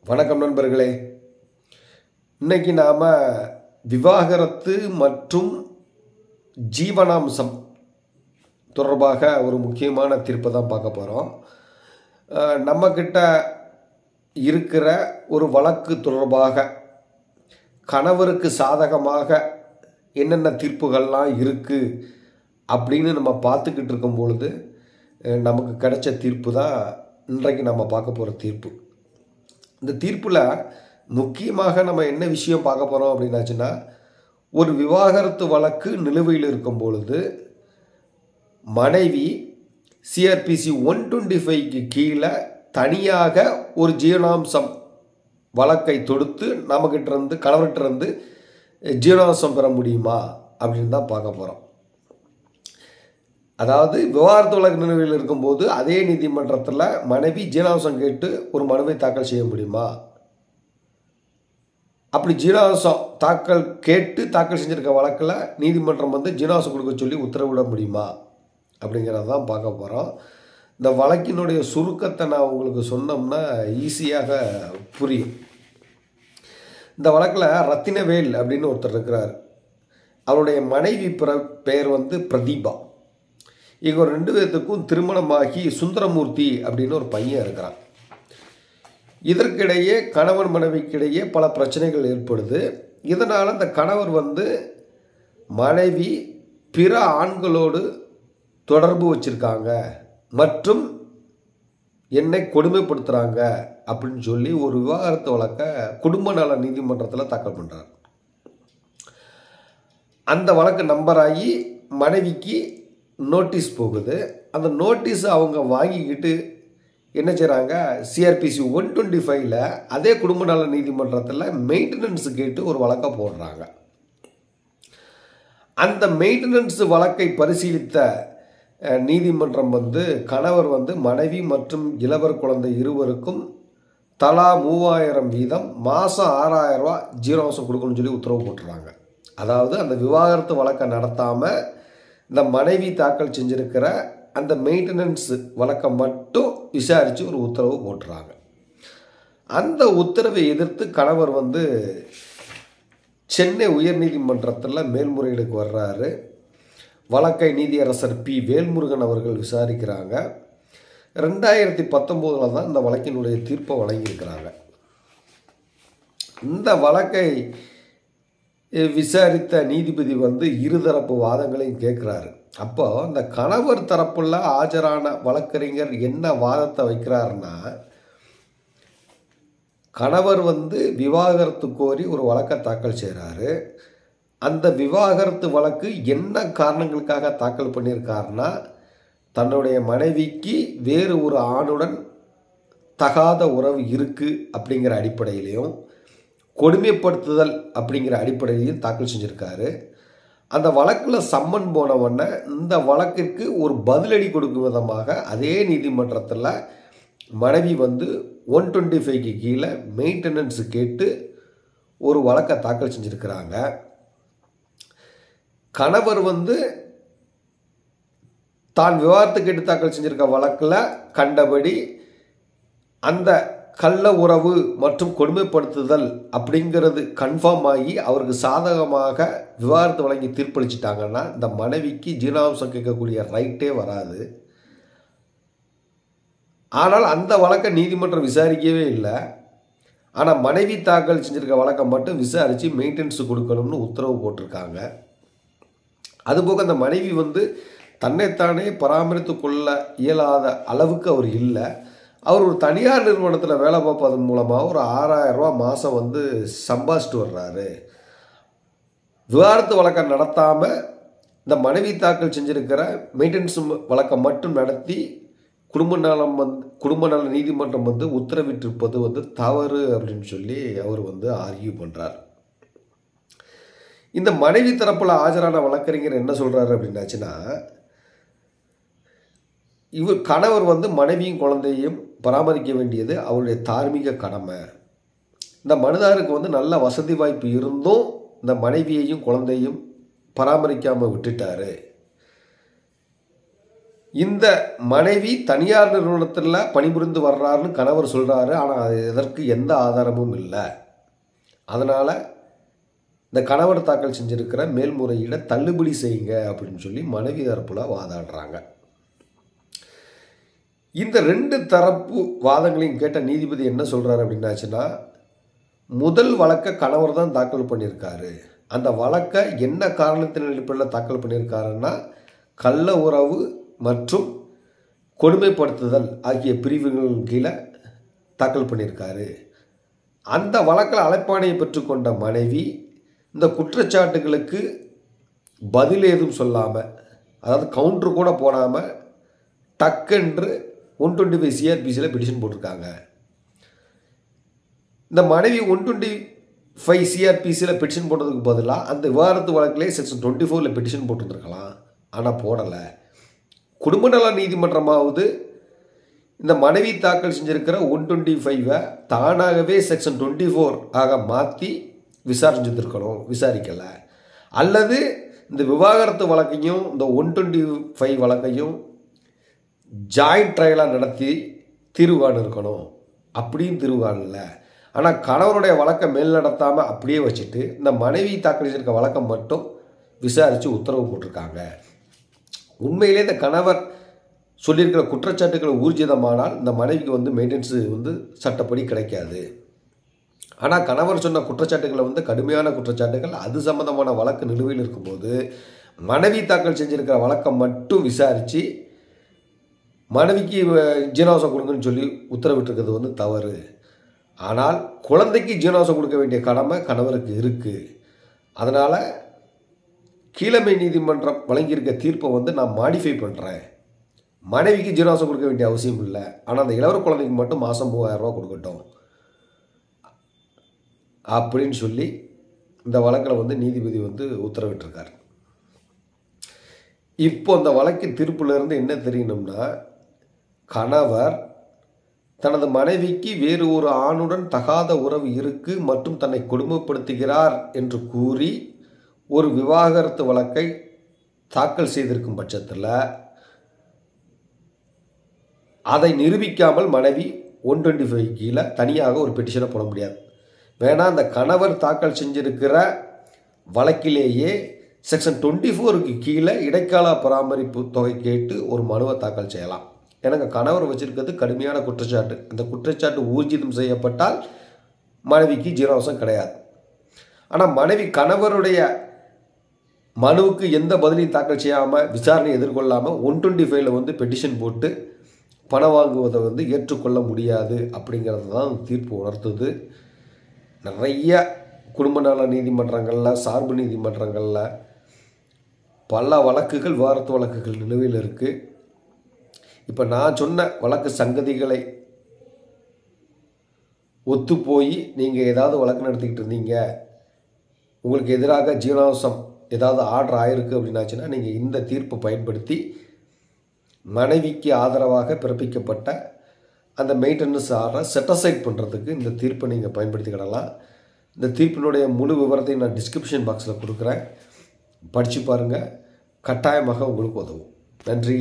வணக்கம் நண்பர்களே. இன்னைக்கு நாம விவாகரத்து மற்றும் ஜீவனாம்சம் தொடர்பாக ஒரு முக்கியமான தீர்ப்பை தான் பார்க்க போகிறோம். நம்மக்கிட்ட இருக்கிற ஒரு வழக்கு தொடர்பாக கணவருக்கு சாதகமாக என்னென்ன தீர்ப்புகள்லாம் இருக்குது அப்படின்னு நம்ம பார்த்துக்கிட்டு இருக்கும் பொழுது நமக்கு கிடைச்ச தீர்ப்பு தான் இன்றைக்கு நம்ம பார்க்க போகிற தீர்ப்பு. இந்த தீர்ப்பில் முக்கியமாக நம்ம என்ன விஷயம் பார்க்க போகிறோம் அப்படின்னாச்சுன்னா, ஒரு விவாகரத்து வழக்கு நிலுவையில் இருக்கும் பொழுது மனைவி சிஆர்பிசி 125க்கு கீழே தனியாக ஒரு ஜீவனாம்சம் வழக்கை தொடுத்து நம்மக்கிட்ட கணவர்கிட்ட ஜீவனாம்சம் பெற முடியுமா அப்படின்னு தான் பார்க்க போகிறோம். அதாவது விவாகரத்து வழக்கு நிலுவையில் இருக்கும்போது அதே நீதிமன்றத்தில் மனைவி ஜீவனாம்சம் கேட்டு ஒரு மனுவை தாக்கல் செய்ய முடியுமா? அப்படி ஜீவனாம்சம் தாக்கல் செஞ்சிருக்க வழக்கில் நீதிமன்றம் ஜீவனாம்சம் கொடுக்க சொல்லி உத்தரவிட முடியுமா அப்படிங்கிறத தான் பார்க்க போகிறோம். இந்த வழக்கினுடைய சுருக்கத்தை நான் உங்களுக்கு சொன்னோம்னா ஈஸியாக புரியும். இந்த வழக்கில் ரத்தினவேல் அப்படின்னு ஒருத்தர் இருக்கிறார். அவருடைய மனைவி பெயர் பிரதீபா. இவங்க ரெண்டு பேர்த்துக்கும் திருமணமாகி சுந்தரமூர்த்தி அப்படின்னு ஒரு பையன் இருக்கிறான். இதற்கிடையே கணவன் மனைவிக்கிடையே பல பிரச்சனைகள் ஏற்படுது. இதனால் அந்த கணவர் மனைவி பிற ஆண்களோடு தொடர்பு வச்சுருக்காங்க மற்றும் என்னை கொடுமைப்படுத்துகிறாங்க அப்படின்னு சொல்லி ஒரு விவாகரத்து வழக்கை குடும்ப நல நீதிமன்றத்தில் தாக்கல் பண்ணுறார். அந்த வழக்கு நம்பராகி மனைவிக்கு நோட்டீஸ் போகுது. அந்த நோட்டீஸ் அவங்க வாங்கிக்கிட்டு என்ன செய்கிறாங்க, சிஆர்பிசி 125ல் அதே குடும்ப நல நீதிமன்றத்தில் மெயின்டெனன்ஸ் கேட்டு ஒரு வழக்கை போடுறாங்க. அந்த மெயின்டெனன்ஸ் வழக்கை பரிசீலித்த நீதிமன்றம் கணவர் மனைவி மற்றும் இளவர் குழந்தை இருவருக்கும் தலா 3000 வீதம் மாதம் 6000 ரூபா ஜீவனாம்சம் கொடுக்கணும்னு சொல்லி உத்தரவு போட்டுறாங்க. அதாவது அந்த விவாகரத்து வழக்கை நடத்தாமல் இந்த மனைவி தாக்கல் செஞ்சிருக்கிற அந்த மெயின்டெனன்ஸ் வழக்கை மட்டும் விசாரித்து ஒரு உத்தரவு போட்டுறாங்க. அந்த உத்தரவை எதிர்த்து கணவர் சென்னை உயர்நீதிமன்றத்தில் மேல்முறையீடுக்கு வர்றாரு. வழக்கை நீதியரசர் பி வேல்முருகன் அவர்கள் விசாரிக்கிறாங்க. 2019 தான் இந்த வழக்கினுடைய தீர்ப்பை வழங்கியிருக்கிறாங்க. இந்த வழக்கை விசாரித்த நீதிபதி இருதரப்பு வாதங்களையும் கேட்குறாரு. அப்போ இந்த கணவர் தரப்புள்ள ஆஜரான வழக்கறிஞர் என்ன வாதத்தை வைக்கிறாருன்னா, கணவர் விவாகரத்து கோரி ஒரு வழக்கை தாக்கல் செய்கிறாரு. அந்த விவாகரத்து வழக்கு என்ன காரணங்களுக்காக தாக்கல் பண்ணியிருக்காருன்னா, தன்னுடைய மனைவிக்கு வேறு ஒரு ஆணுடன் தகாத உறவு இருக்குது அப்படிங்கிற அடிப்படையிலையும் கொடுமைப்படுத்துதல் அப்படிங்கிற அடிப்படையிலையும் தாக்கல் செஞ்சுருக்காரு. அந்த வழக்கில் சம்மன் போன உடனே இந்த வழக்கிற்கு ஒரு பதிலடி கொடுக்கும் விதமாக அதே நீதிமன்றத்தில் மனைவி 125க்கு கீழே மெயின்டெனன்ஸ் கேட்டு ஒரு வழக்கை தாக்கல் செஞ்சுருக்கிறாங்க. கணவர் தான் விவாகரத்து கேட்டு தாக்கல் செஞ்சிருக்க வழக்கில் கண்டபடி அந்த கள்ள உறவு மற்றும் கொடுமைப்படுத்துதல் அப்படிங்கிறது கன்ஃபார்ம் ஆகி அவருக்கு சாதகமாக விவாகரத்து வழங்கி தீர்ப்பளிச்சிட்டாங்கன்னா இந்த மனைவிக்கு ஜீவனாம்சம் கேட்கக்கூடிய ரைட்டே வராது. ஆனால் அந்த வழக்கை நீதிமன்றம் விசாரிக்கவே இல்லை. ஆனால் மனைவி தாக்கல் செஞ்சிருக்க வழக்கை மட்டும் விசாரித்து மெயின்டெனன்ஸ் கொடுக்கணும்னு உத்தரவு போட்டிருக்காங்க. அதுபோக அந்த மனைவி தன்னைத்தானே பராமரித்து கொள்ள இயலாத அளவுக்கு அவர் இல்லை. அவர் ஒரு தனியார் நிறுவனத்தில் வேலை பார்ப்பதன் மூலமாக ஒரு 6000 ரூபா மாதம் சம்பாதிச்சிட்டு வர்றாரு. விவாகரத்து வழக்கை நடத்தாமல் இந்த மனைவி தாக்கல் செஞ்சிருக்கிற மெயின்டெனன்ஸ் வழக்கை மட்டும் நடத்தி குடும்ப நல நீதிமன்றம் உத்தரவிட்டிருப்பது தவறு அப்படின்னு சொல்லி அவர் ஆர்கியூ பண்ணுறார். இந்த மனைவி தரப்பில் ஆஜரான வழக்கறிஞர் என்ன சொல்கிறாரு அப்படின்னாச்சுன்னா, இவர் கணவர் மனைவியும் குழந்தையும் பராமரிக்க வேண்டியது அவருடைய தார்மீக கடமை. இந்த மனுதாருக்கு நல்ல வசதி வாய்ப்பு இருந்தும் இந்த மனைவியையும் குழந்தையும் பராமரிக்காமல் விட்டுட்டாரு. இந்த மனைவி தனியார் நிறுவனத்தில் பணிபுரிந்து வர்றாருன்னு கணவர் சொல்கிறாரு. ஆனால் அது எதற்கு எந்த ஆதாரமும் இல்லை. அதனால் இந்த கணவர் தாக்கல் செஞ்சுருக்கிற மேல்முறையீடை தள்ளுபடி செய்யுங்க அப்படின்னு சொல்லி மனைவி தரப்பில் வாதாடுறாங்க. இந்த 2 தரப்பு வாதங்களையும் கேட்ட நீதிபதி என்ன சொல்கிறாரு அப்படின்னாச்சுன்னா, முதல் வழக்கை கணவர் தான் தாக்கல் பண்ணியிருக்காரு. அந்த வழக்கை என்ன காரணத்தின் அடிப்படையில் தாக்கல் பண்ணியிருக்காருன்னா, கள்ள உறவு மற்றும் கொடுமைப்படுத்துதல் ஆகிய பிரிவுகளின் கீழே தாக்கல் பண்ணியிருக்காரு. அந்த வழக்கில் அழைப்பாணையை பெற்றுக்கொண்ட மனைவி இந்த குற்றச்சாட்டுகளுக்கு பதில் ஏதும் சொல்லாமல், அதாவது கவுண்டரு கூட போடாமல் டக்கென்று 125 CRPCயில் பெட்டிஷன் போட்டிருக்காங்க. இந்த மனைவி 125 CRPCயில் பெட்டிஷன் போட்டதுக்கு பதிலாக அந்த விவாகரத்து வழக்கிலே செக்ஷன் 24 பெட்டிஷன் போட்டுருந்துருக்கலாம். ஆனால் போடலை. குடும்ப நல நீதிமன்றமாவது இந்த மனைவி தாக்கல் செஞ்சிருக்கிற 125 தானாகவே செக்ஷன் 24 ஆக மாற்றி விசாரிச்சுருக்கணும், விசாரிக்கலை. அல்லது இந்த விவாகரத்து வழக்கையும் இந்த 125 வழக்கையும் ஜாயிண்ட் ட்ரையலாக நடத்தி தீர்வு காண இருக்கணும். அப்படியும் தீர்வு காணல. ஆனால் கணவனுடைய வழக்கை மேல் நடத்தாமல் அப்படியே வச்சுட்டு இந்த மனைவி தாக்கல் செய்திருக்க வழக்கம் மட்டும் விசாரித்து உத்தரவு போட்டிருக்காங்க. உண்மையிலே இந்த கணவர் சொல்லியிருக்கிற குற்றச்சாட்டுகள் ஊர்ஜிதமானால் இந்த மனைவிக்கு மெயின்டெனன்ஸு சட்டப்படி கிடைக்காது. ஆனால் கணவர் சொன்ன குற்றச்சாட்டுகளை கடுமையான குற்றச்சாட்டுகள், அது சம்மந்தமான வழக்கு நிலுவையில் இருக்கும்போது மனைவி தாக்கல் செஞ்சுருக்கிற வழக்கம் மட்டும் விசாரித்து மனைவிக்கு ஜீவனாம்சம் கொடுங்கன்னு சொல்லி உத்தரவிட்டிருக்கிறது தவறு. ஆனால் குழந்தைக்கு ஜீவனாம்சம் கொடுக்க வேண்டிய கடமை கணவருக்கு இருக்குது. அதனால் கீழமை நீதிமன்றம் வழங்கியிருக்க தீர்ப்பை நான் மாடிஃபை பண்ணுறேன். மனைவிக்கு ஜீவனாம்சம் கொடுக்க வேண்டிய அவசியம் இல்லை. ஆனால் அந்த இளவர குழந்தைக்கு மட்டும் மாதம் 3000 ரூபா கொடுக்கட்டும் அப்படின்னு சொல்லி இந்த வழக்கில் நீதிபதி உத்தரவிட்டிருக்கார். இப்போ அந்த வழக்கின் தீர்ப்பிலிருந்து என்ன தெரியணும்னா, கணவர் தனது மனைவிக்கு வேறு ஒரு ஆணுடன் தகாத உறவு இருக்கு மற்றும் தன்னை கொடுமைப்படுத்துகிறார் என்று கூறி ஒரு விவாகரத்து வழக்கை தாக்கல் செய்திருக்கும் பட்சத்தில் அதை நிரூபிக்காமல் மனைவி 125 கீழே தனியாக ஒரு பெட்டிஷனை போட முடியாது. வேணா அந்த கணவர் தாக்கல் செஞ்சிருக்கிற வழக்கிலேயே செக்ஷன் 24க்கு கீழே இடைக்கால பராமரிப்பு தொகை கேட்டு ஒரு மனுவை தாக்கல் செய்யலாம். எனக்கு கணவர் வச்சிருக்கிறது கடுமையான குற்றச்சாட்டு. அந்த குற்றச்சாட்டு ஊர்ஜிதம் செய்யப்பட்டால் மனைவிக்கு ஜீவனாம்சம் கிடையாது. ஆனால் மனைவி கணவருடைய மனுவுக்கு எந்த பதிலையும் தாக்கல் செய்யாமல் விசாரணை எதிர்கொள்ளாமல் 125ல் பெட்டிஷன் போட்டு பணம் வாங்குவதை ஏற்றுக்கொள்ள முடியாது அப்படிங்கிறது தான் தீர்ப்பு உணர்த்துது. நிறைய குடும்ப நல நீதிமன்றங்களில், சார்பு நீதிமன்றங்களில் பல வழக்குகள், விவாகரத்து வழக்குகள் நிலுவையில் இருக்குது. இப்போ நான் சொன்ன வழக்கு சங்கதிகளை ஒத்து போய் நீங்கள் ஏதாவது வழக்கு நடத்திக்கிட்டு இருந்தீங்க, உங்களுக்கு எதிராக ஜீவனாம்சம் ஏதாவது ஆர்டர் ஆகிருக்கு அப்படின்னாச்சுன்னா நீங்கள் இந்த தீர்ப்பை பயன்படுத்தி மனைவிக்கு ஆதரவாக பிறப்பிக்கப்பட்ட அந்த மெயின்டெனன்ஸ் ஆர்டரை செட்டசைட் பண்ணுறதுக்கு இந்த தீர்ப்பை நீங்கள் பயன்படுத்திக்கிடலாம். இந்த தீர்ப்பினுடைய முழு விவரத்தையும் நான் டிஸ்கிரிப்ஷன் பாக்ஸில் கொடுக்குறேன். படித்து பாருங்கள், கட்டாயமாக உங்களுக்கு உதவும். நன்றி.